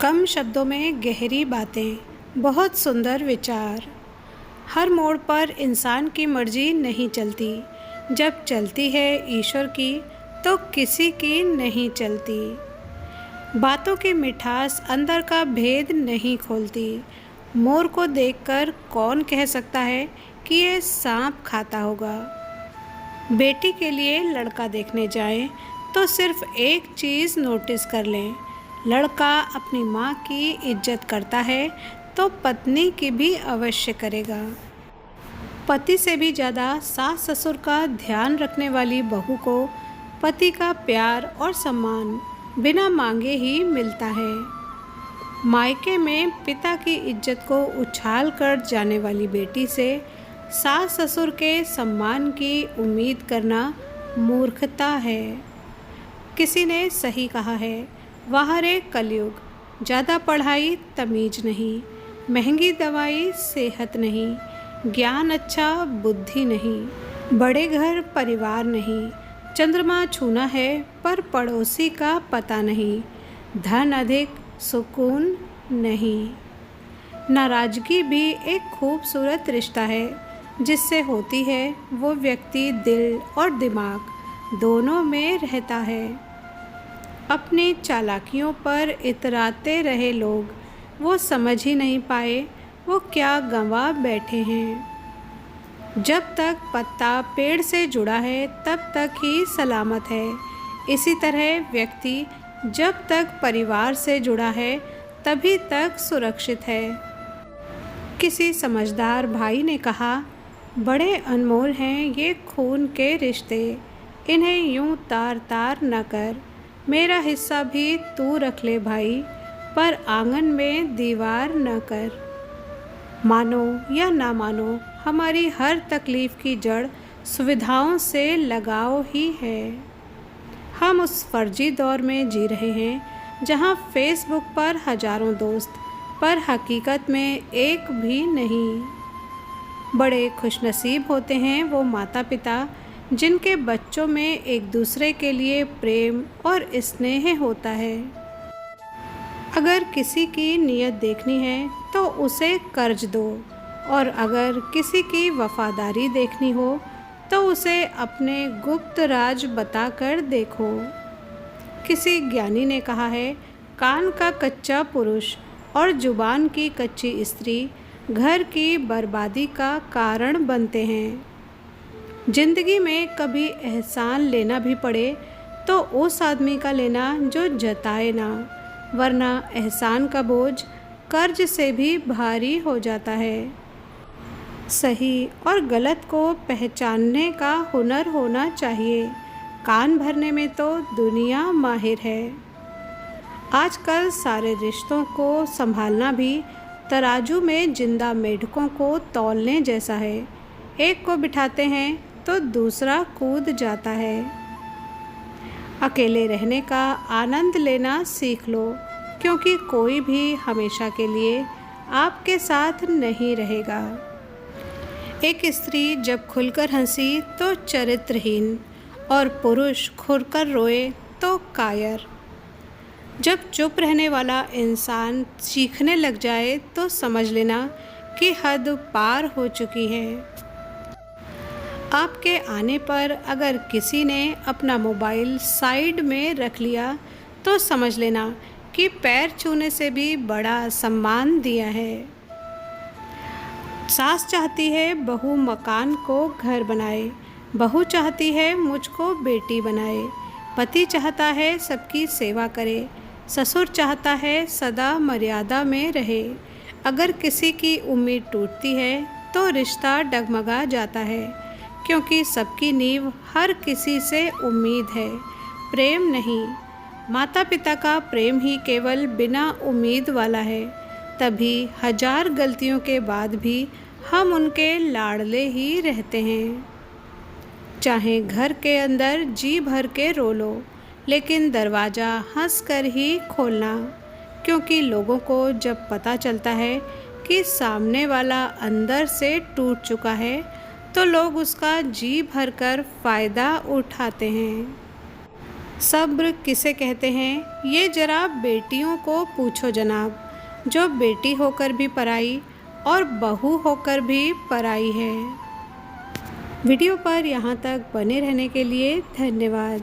कम शब्दों में गहरी बातें, बहुत सुंदर विचार। हर मोड़ पर इंसान की मर्जी नहीं चलती। जब चलती है ईश्वर की तो किसी की नहीं चलती। बातों की मिठास अंदर का भेद नहीं खोलती। मोर को देखकर कौन कह सकता है कि ये सांप खाता होगा। बेटी के लिए लड़का देखने जाएं तो सिर्फ एक चीज़ नोटिस कर लें, लड़का अपनी माँ की इज्जत करता है तो पत्नी की भी अवश्य करेगा। पति से भी ज़्यादा सास ससुर का ध्यान रखने वाली बहू को पति का प्यार और सम्मान बिना मांगे ही मिलता है। मायके में पिता की इज्जत को उछाल कर जाने वाली बेटी से सास ससुर के सम्मान की उम्मीद करना मूर्खता है। किसी ने सही कहा है, बाहर एक कलयुग, ज़्यादा पढ़ाई तमीज नहीं, महंगी दवाई सेहत नहीं, ज्ञान अच्छा बुद्धि नहीं, बड़े घर परिवार नहीं, चंद्रमा छूना है पर पड़ोसी का पता नहीं, धन अधिक सुकून नहीं। नाराज़गी भी एक खूबसूरत रिश्ता है जिससे होती है वो व्यक्ति दिल और दिमाग दोनों में रहता है। अपनी चालाकियों पर इतराते रहे लोग, वो समझ ही नहीं पाए वो क्या गंवा बैठे हैं। जब तक पत्ता पेड़ से जुड़ा है तब तक ही सलामत है। इसी तरह व्यक्ति जब तक परिवार से जुड़ा है तभी तक सुरक्षित है। किसी समझदार भाई ने कहा, बड़े अनमोल हैं ये खून के रिश्ते, इन्हें यूं तार तार न कर, मेरा हिस्सा भी तू रख ले भाई, पर आंगन में दीवार न कर। मानो या ना मानो, हमारी हर तकलीफ़ की जड़ सुविधाओं से लगाव ही है। हम उस फर्जी दौर में जी रहे हैं जहां फेसबुक पर हज़ारों दोस्त, पर हकीकत में एक भी नहीं। बड़े खुशनसीब होते हैं वो माता पिता जिनके बच्चों में एक दूसरे के लिए प्रेम और स्नेह होता है। अगर किसी की नीयत देखनी है तो उसे कर्ज दो, और अगर किसी की वफादारी देखनी हो तो उसे अपने गुप्त राज बताकर देखो। किसी ज्ञानी ने कहा है, कान का कच्चा पुरुष और जुबान की कच्ची स्त्री घर की बर्बादी का कारण बनते हैं। जिंदगी में कभी एहसान लेना भी पड़े तो उस आदमी का लेना जो जताए ना, वरना एहसान का बोझ कर्ज से भी भारी हो जाता है। सही और गलत को पहचानने का हुनर होना चाहिए। कान भरने में तो दुनिया माहिर है। आजकल सारे रिश्तों को संभालना भी तराजू में जिंदा मेढकों को तौलने जैसा है। एक को बिठाते हैं तो दूसरा कूद जाता है। अकेले रहने का आनंद लेना सीख लो, क्योंकि कोई भी हमेशा के लिए आपके साथ नहीं रहेगा। एक स्त्री जब खुलकर हंसी तो चरित्रहीन, और पुरुष खुलकर रोए तो कायर। जब चुप रहने वाला इंसान चीखने लग जाए तो समझ लेना कि हद पार हो चुकी है। आपके आने पर अगर किसी ने अपना मोबाइल साइड में रख लिया तो समझ लेना कि पैर छूने से भी बड़ा सम्मान दिया है। सास चाहती है बहू मकान को घर बनाए, बहू चाहती है मुझको बेटी बनाए, पति चाहता है सबकी सेवा करे, ससुर चाहता है सदा मर्यादा में रहे। अगर किसी की उम्मीद टूटती है तो रिश्ता डगमगा जाता है, क्योंकि सबकी नींव हर किसी से उम्मीद है, प्रेम नहीं। माता पिता का प्रेम ही केवल बिना उम्मीद वाला है, तभी हजार गलतियों के बाद भी हम उनके लाडले ही रहते हैं। चाहे घर के अंदर जी भर के रो लो, लेकिन दरवाज़ा हंस कर ही खोलना, क्योंकि लोगों को जब पता चलता है कि सामने वाला अंदर से टूट चुका है तो लोग उसका जी भर कर फ़ायदा उठाते हैं। सब्र किसे कहते हैं ये जरा बेटियों को पूछो जनाब, जो बेटी होकर भी पराई और बहू होकर भी पराई है। वीडियो पर यहाँ तक बने रहने के लिए धन्यवाद।